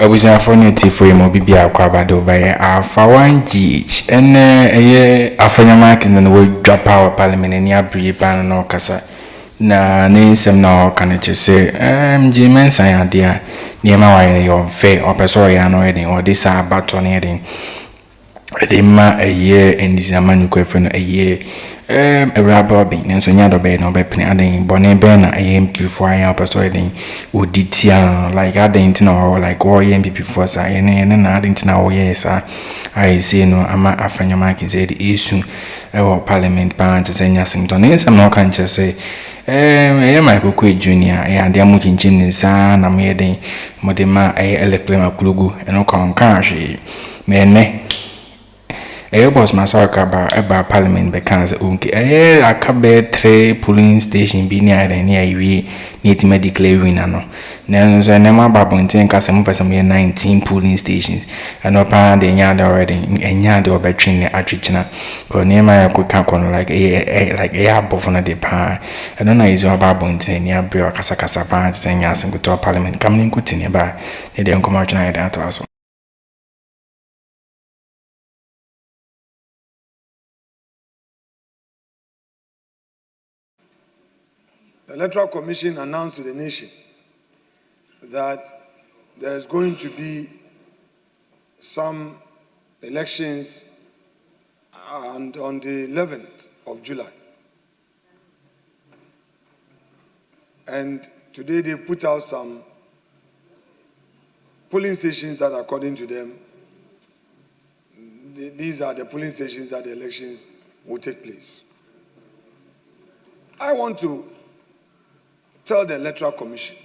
was Afenyo for your mobile quabado by Alpha OneTV and Afenyo marking and we drop our parliament and ya pre pan no casa. Na nisem no can just say, Jimen Sayan dear, near my way or fair or persuasion or this baton heading. A year in this Ḍisappòinted a year. A rubber being and so yard obey no bepping adding bonnet banner a yam before I am persuading would detail like adding to know like war yam before say and adding to know yes I say no ama Afenyo mark is the issue or parliament parents saying Yassington is I'm not can just say Michael Quay Jr. and the Amukin Chin son I'm heading Modema Electoral Commission and no concash me. Boss Masaka about Parliament because I cabe 3 polling station be near the near we need to medically win. No, there's a number about 19 polling stations, and no pound the yard already and yard or between the Atrichina or near my could count on like a above on the par. I don't know it's all about Bonten near Brio Casacasa Pants and Yasin to Parliament coming good in nearby. They don't come out tonight at us. The Electoral Commission announced to the nation that there is going to be some elections on the 11th of July. And today they put out some polling stations that, according to them, these are the polling stations that the elections will take place. I want to tell the Electoral Commission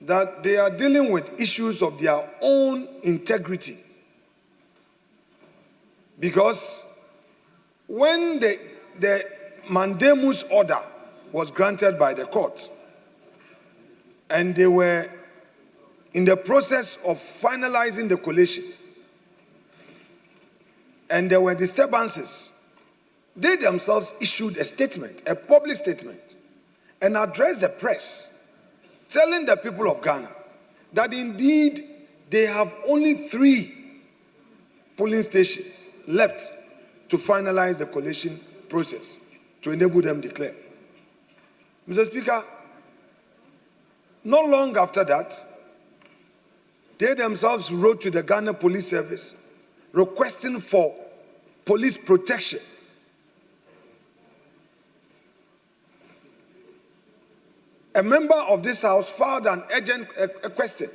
that they are dealing with issues of their own integrity. Because when the mandamus order was granted by the court, and they were in the process of finalizing the collation, and there were disturbances, they themselves issued a statement, a public statement, and addressed the press, telling the people of Ghana that indeed they have only 3 polling stations left to finalize the collation process to enable them to declare. Mr. Speaker, not long after that, they themselves wrote to the Ghana Police Service requesting for police protection. A member of this house filed an urgent question,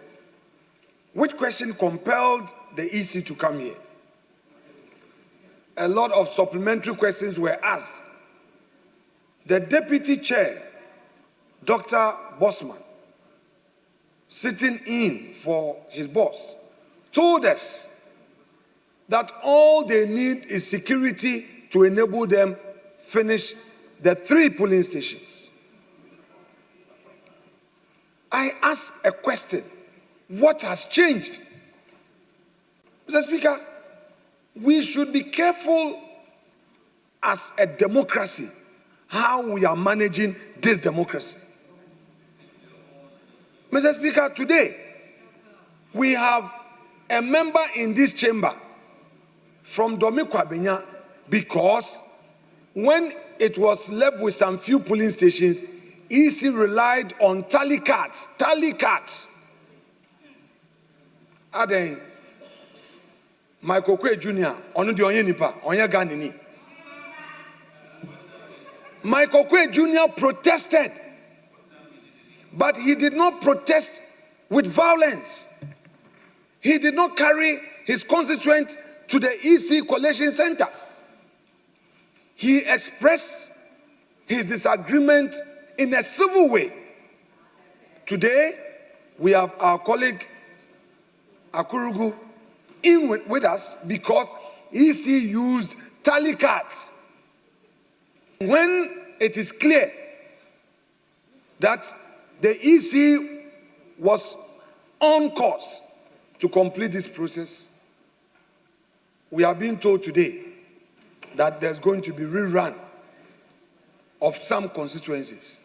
which question compelled the EC to come here. A lot of supplementary questions were asked. The deputy chair, Dr. Bosman, sitting in for his boss, told us that all they need is security to enable them finish the 3 polling stations. I ask a question. What has changed? Mr. Speaker, we should be careful as a democracy how we are managing this democracy. Mr. Speaker, today we have a member in this chamber from Domi Kwabenya because when it was left with some few polling stations, EC relied on tally cards. Aden Michael Quay Jr. onu di onye nipa, onye Ghanini. Michael Quay Jr. protested, but he did not protest with violence. He did not carry his constituent to the EC Collation Center. He expressed his disagreement in a civil way. Today, we have our colleague Akurugu in with us because EC used tally cards. When it is clear that the EC was on course to complete this process, we are being told today that there's going to be rerun of some constituencies.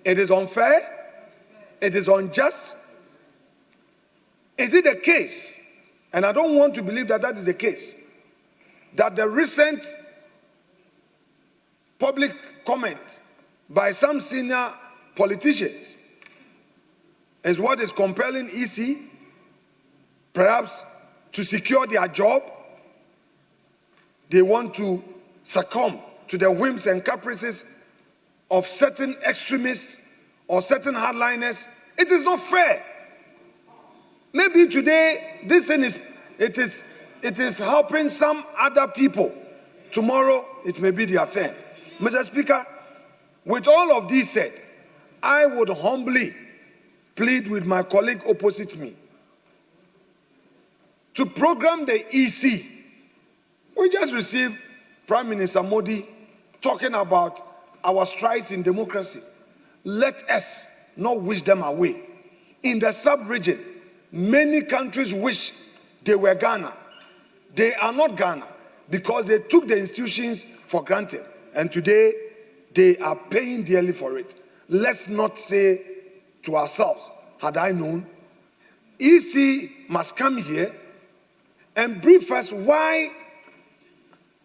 It is unfair, it is unjust, Is it the case, and I don't want to believe that that is the case, that the recent public comment by some senior politicians is what is compelling EC, perhaps to secure their job? They want to succumb to the whims and caprices of certain extremists or certain hardliners. It is not fair. Maybe today this thing is helping some other people. Tomorrow it may be their turn. Mr. Speaker, with all of this said, I would humbly plead with my colleague opposite me to program the EC. We just received Prime Minister Modi talking about our strides in democracy. Let us not wish them away. In the sub-region, many countries wish they were Ghana. They are not Ghana because they took the institutions for granted. And today, they are paying dearly for it. Let's not say to ourselves, had I known. EC must come here and brief us why,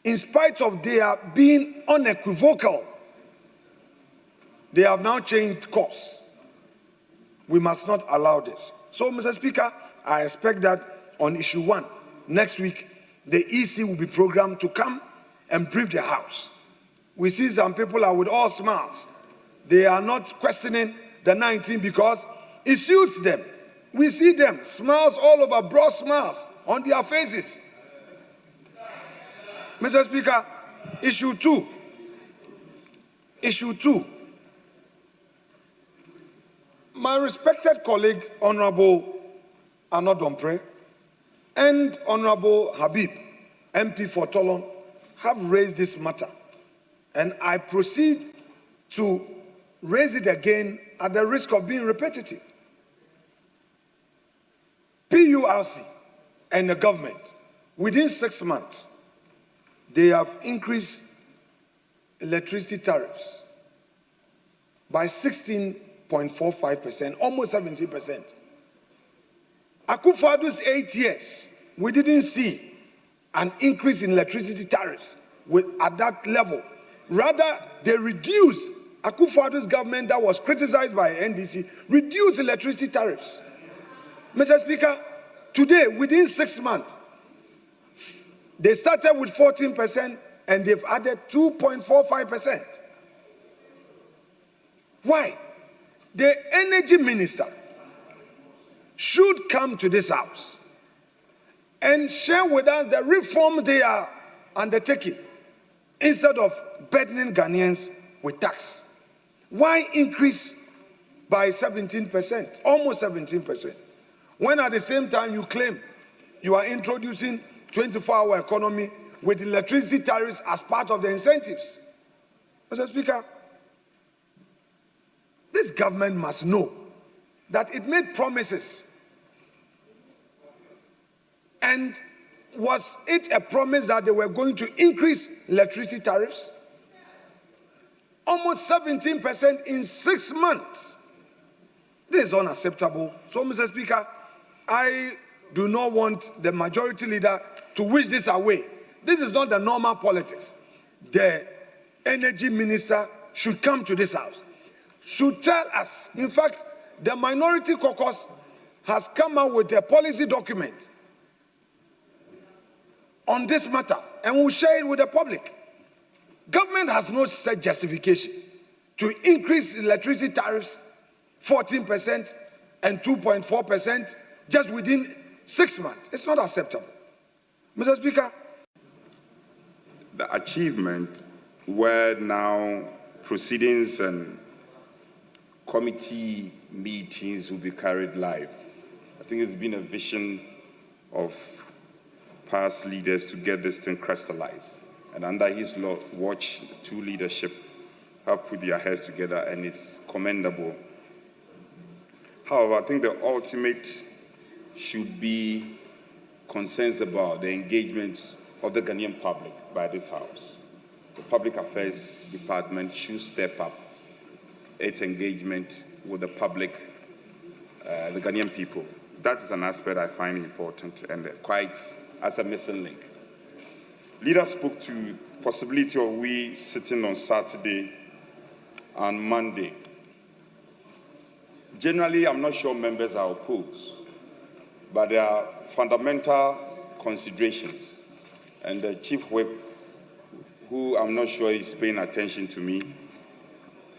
in spite of their being unequivocal, they have now changed course. We must not allow this. So, Mr. Speaker, I expect that on issue 1, next week, the EC will be programmed to come and brief the House. We see some people are with all smiles. They are not questioning the 19 because it suits them. We see them, smiles all over, broad smiles on their faces. Mr. Speaker, issue 2. Issue 2. My respected colleague, Honorable Anodompre, and Honorable Habib, MP for Tolon, have raised this matter. And I proceed to raise it again at the risk of being repetitive. PURC and the government, within 6 months, they have increased electricity tariffs by 16.45%, almost 70%. Akufo-Addo's 8 years, we didn't see an increase in electricity tariffs at that level. Rather, they reduced, Akufo-Addo's government that was criticized by NDC, reduced electricity tariffs. Mr. Speaker, today, within 6 months, they started with 14% and they've added 2.45%. Why? The energy minister should come to this House and share with us the reforms they are undertaking instead of burdening Ghanaians with tax. Why increase by 17%, almost 17%, when at the same time you claim you are introducing 24-hour economy with electricity tariffs as part of the incentives? Mr. Speaker, this government must know that it made promises. And was it a promise that they were going to increase electricity tariffs? Almost 17% in 6 months. This is unacceptable. So, Mr. Speaker, I do not want the majority leader to wish this away. This is not the normal politics. The energy minister should come to this House, should tell us. In fact, the minority caucus has come out with a policy document on this matter and will share it with the public. Government has no such justification to increase electricity tariffs 14% and 2.4% just within 6 months. It's not acceptable. Mr. Speaker. The achievement where now proceedings and committee meetings will be carried live. I think it's been a vision of past leaders to get this thing crystallized. And under his watch, the two leadership have put their heads together, and it's commendable. However, I think the ultimate should be concerns about the engagement of the Ghanaian public by this House. The Public Affairs Department should step up its engagement with the public, the Ghanaian people. that is an aspect I find important and quite as a missing link. Leaders spoke to possibility of we sitting on Saturday and Monday. Generally, I'm not sure members are opposed, but there are fundamental considerations. And the chief whip, who I'm not sure is paying attention to me,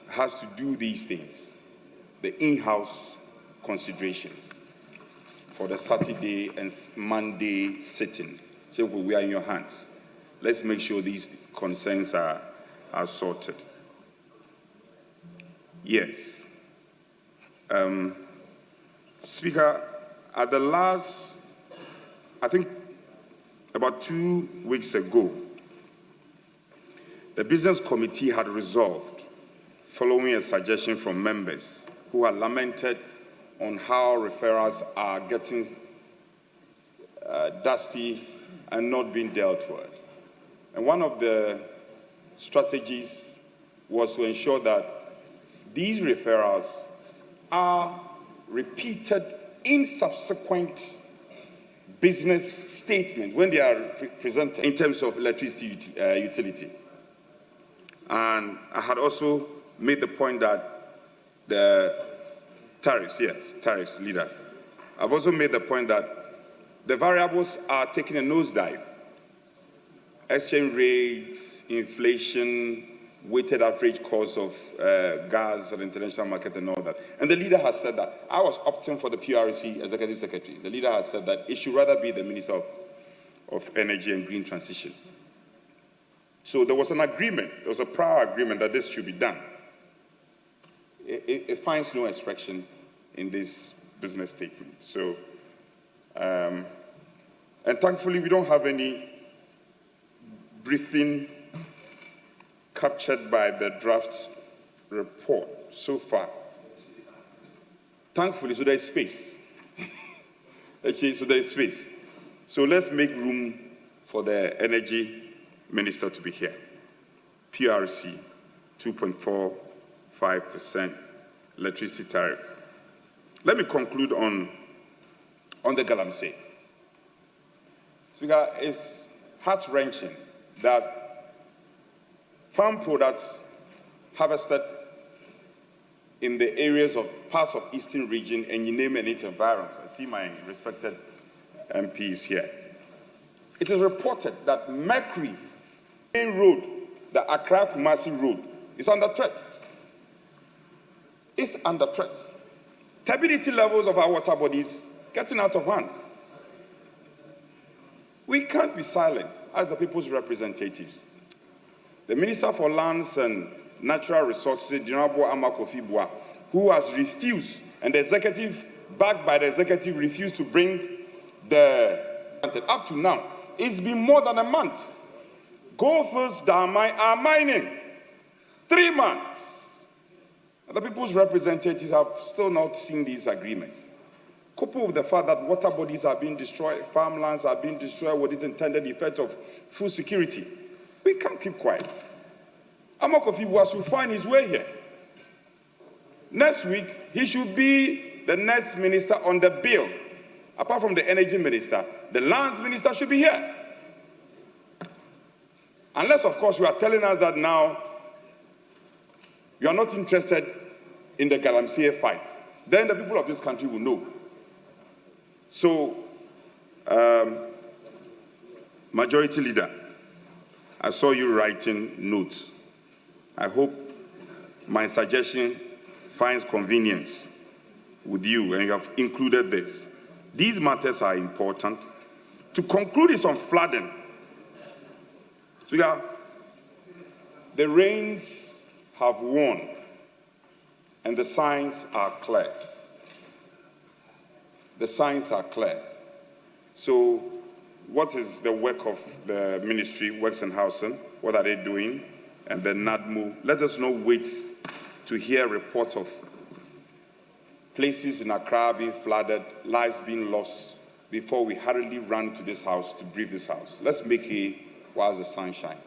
has to do these things, the in-house considerations for the Saturday and Monday sitting. So we are in your hands. Let's make sure these concerns are sorted. Yes. Speaker, at the last, I think about 2 weeks ago, the Business Committee had resolved, following a suggestion from members who had lamented on how referrals are getting dusty and not being dealt with. And one of the strategies was to ensure that these referrals are repeated in subsequent business statements when they are presented in terms of electricity utility. And I had also made the point that the tariffs, leader. I've also made the point that the variables are taking a nosedive. Exchange rates, inflation, weighted average cost of gas on the international market and all that. And the leader has said that. I was opting for the PRC Executive Secretary. The leader has said that it should rather be the Minister of Energy and Green Transition. So there was an agreement, there was a prior agreement that this should be done. It finds no expression in this business statement. So, and thankfully we don't have any briefing captured by the draft report so far. Thankfully, so there is space. So there is space. So let's make room for the Energy Minister to be here. PRC, 2.45% electricity tariff. Let me conclude on the Galamsey. Speaker, it's heart-wrenching that farm products harvested in the areas of parts of Eastern region and you name it, its environs. I see my respected MPs here. It is reported that Mercury main road, the Accra-Kumasi road, is under threat. It's under threat. Turbidity levels of our water bodies getting out of hand. We can't be silent as the people's representatives. The Minister for Lands and Natural Resources, Honorable Amakofibua, who has refused, and the executive, backed by the executive, refused to bring the up to now. It's been more than a month. Goldfields are mining 3 months. And the people's representatives have still not seen these agreements. Coupled with the fact that water bodies are being destroyed, farmlands are being destroyed with its intended effect of food security. We can't keep quiet. Amakofibua should find his way here. Next week, he should be the next minister on the bill. Apart from the energy minister, the lands minister should be here. Unless, of course, you are telling us that now you are not interested in the Galamsey fight. Then the people of this country will know. So, Majority Leader, I saw you writing notes. I hope my suggestion finds convenience with you and you have included this. These matters are important. To conclude is on flooding. So the rains have won and the signs are clear. The signs are clear. So what is the work of the Ministry, Works and Housing? What are they doing? And the NADMO. Let us not wait to hear reports of places in Accra being flooded, lives being lost, before we hurriedly run to this house to brief this house. Let's make hay while the sun shines.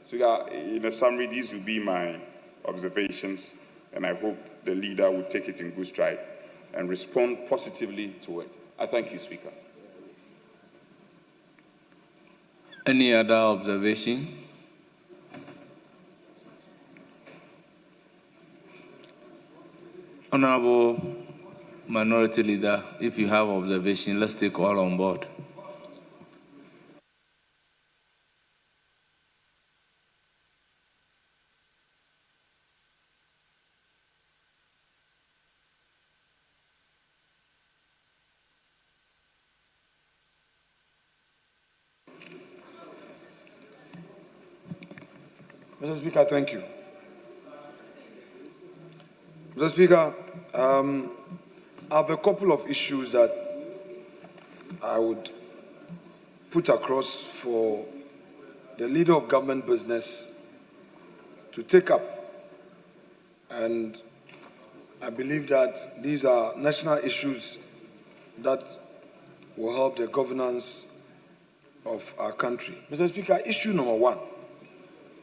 So in a summary, these will be my observations, and I hope the leader will take it in good stride and respond positively to it. I thank you, Speaker. Any other observation? Honorable Minority Leader, if you have observation, let's take all on board. Mr. Speaker, thank you. Mr. Speaker, I have a couple of issues that I would put across for the leader of government business to take up. And I believe that these are national issues that will help the governance of our country. Mr. Speaker, issue number one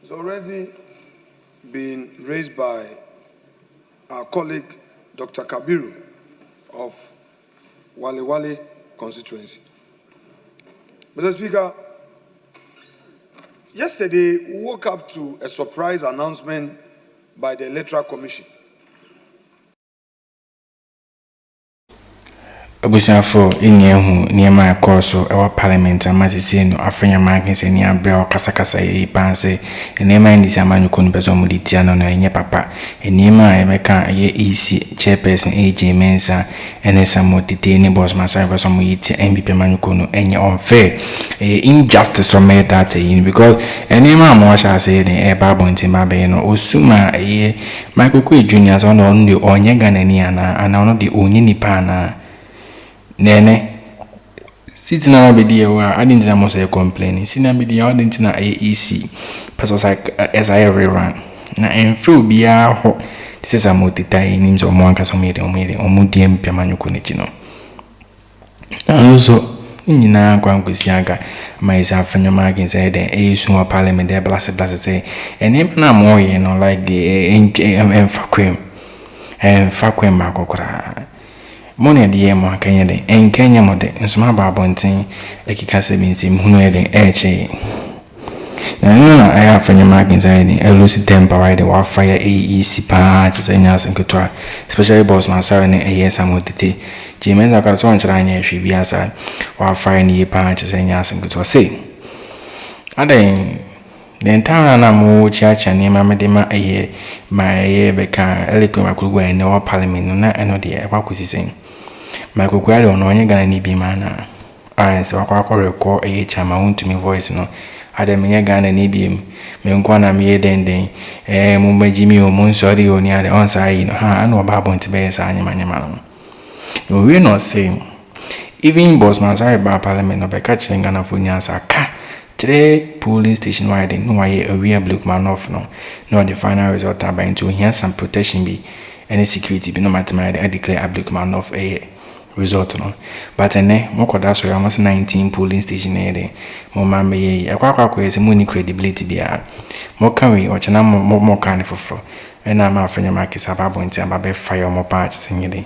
has already been raised by our colleague, Dr. Kabiru of Wale constituency. Mr. Speaker, yesterday we woke up to a surprise announcement by the Electoral Commission. Abusiafo inyehu niema koso ewa parliament amatisi no Afenyo makinse ni abre okasakasa yi panse niema ndisi amanyuko no bezo muditia no na enye papa niema emeka ye EC chairperson AJ Mensa ene samotite ni boss masai bezo muyiti MPP manyuko no enye unfair injustice from that because niema amwasha say ne eba bonti mabe no osuma ye Michael Kwe Junior so no ndi onye ganani ana ono di onye nipa na Nene sitting na bedi I didn't say complain. Sina bedi I didn't na AEC. Person like as I rerun. Na enfru bia ho. This is a multi-tie names or one casomede or made or mudium piamanyuko nechino. And also nyina kwa nkusiaga mais Afenyo magin say the suma parliament there blast say and na more you know like the fakwem makokra Money the yema Kenya de en Kenya mode nsoma babontin ekika sebinsi mhunu eden eche na I have Afenyo magin say the elusi temper right the fire AEC pa tsenya senkotwa especially boss masare ne eyesa modete jimenza ka so nchira anya hwe biasa wa fire ne pa tsenya senkotwa say aden the entire na mo chacha ne mamedema eye ma eye beka Electoral Commission ne Parliament na eno de kwakusisen Michael Kwade ono onye gana ni bi mana se wakwa record eye chama untumi voice no ade menye gana ni bi me nkwa na me denden mo magimi o mo nsori oni ade on sai no ha ana oba bonti be sa anyamanyama no we no say even boss man say ba parliament no be ka chenga na funya saka 3 polling station wide no why Ablekuma no the final result by into here some protection be any security be no matter I declare Ablekuma a result no but ene mokoda so almost 19 polling station there mo mambe ye akwa ese mo ni credibility bia mo kan we o chena mo kan foforo ena ma Afenyo makisa babo nti ababe fire mo part senyede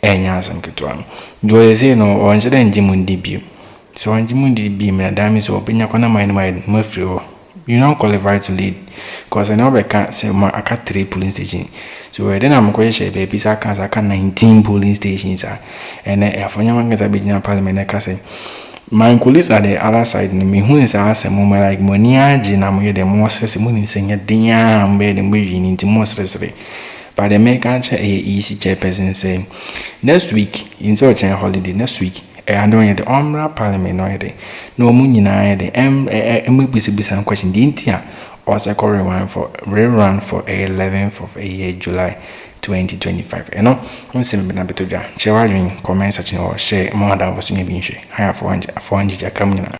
enya asem ketwa do ese no o njede njimu ndibio so anjimundi be me dami so openya kona mind mafrio you don't qualify to lead because I never can say more aka 3 polling stations so then I'm going to share baby saka 19 polling stations and Afenyo magasa be in parliament ka say my colleagues at the other side me who is asem mo like money aji na mo de mo sese mo ni senya dinya mbe de mo yin nti mo sese but the make answer EC chairperson say next week in such a holiday next week and on the Omra Parliament no munyina the bisa question the intia or second rerun for 11th of July 2025 you know I'm saying na betoja share comments or share more than was in higher for Akroma